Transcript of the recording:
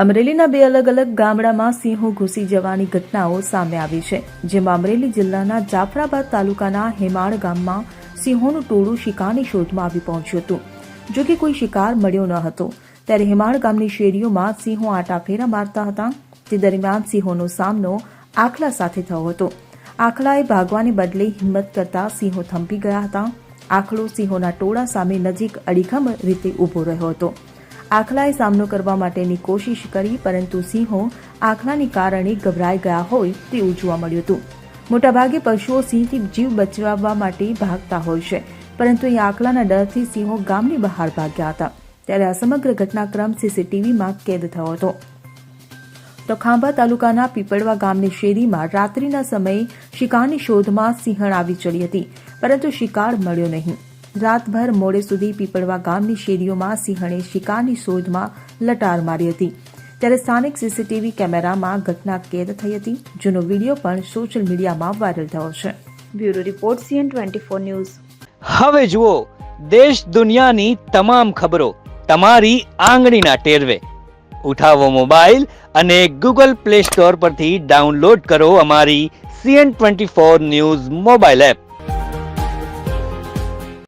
અમરેલીના બે અલગ અલગ ગામડામાં સિંહો ઘૂસી જવાની ઘટનાઓ સામે આવી છે, જેમાં અમરેલી જિલ્લાના જાફરાબાદ તાલુકાના હેમાળ ગામમાં સિંહોનું ટોળું શિકારની શોધમાં આવી પહોંચ્યું હતું. જો કે કોઈ શિકાર મળ્યો ન હતો. ત્યારે હેમાળ ગામની શેરીઓમાં સિંહો આંટાફેરા મારતા હતા. તે દરમિયાન સિંહોનો સામનો આખલા સાથે થયો હતો. આખલાએ ભાગવાને બદલે હિંમત કરતા સિંહો થંભી ગયા હતા. આખલો સિંહોના ટોળા સામે નજીક અડીખમ રીતે ઊભો રહ્યો હતો. આખલાએ સામનો કરવા માટેની કોશિશ કરી, પરંતુ સિંહો આખલાને કારણે ગભરાઈ ગયા હોય તેવું જોવા મળ્યું હતું. મોટાભાગે પશુઓ સિંહથી જીવ બચાવવા માટે ભાગતા હોય છે, પરંતુ અહીં આખલાના ડરથી સિંહો ગામની બહાર ભાગ્યા હતા. ત્યારે આ સમગ્ર ઘટનાક્રમ સીસીટીવીમાં કેદ થયો હતો. તો ખાંભા તાલુકાના પીપળવા ગામની શેરીમાં રાત્રિના સમયે શિકારની શોધમાં સિંહણ આવી ચડી હતી, પરંતુ શિકાર મળ્યો નહીં. રાતભર મોડે સુધી પીપળવા ગામની શેરીઓમાં સિંહણે શિકારની શોધમાં લટાર મારી હતી. ત્યારે સ્થાનિક સીસીટીવી કેમેરામાં ઘટના કેદ થઈ હતી, જેનો વિડીયો પણ સોશિયલ મીડિયામાં વાયરલ થયો છે. Bureau report CN24 news. હવે જુઓ દેશ દુનિયાની તમામ ખબરો તમારી આંગળીના ટેરવે. ઉઠાવો મોબાઈલ અને Google Play Store પરથી ડાઉનલોડ કરો અમારી CN24 ન્યૂઝ મોબાઈલ એપ.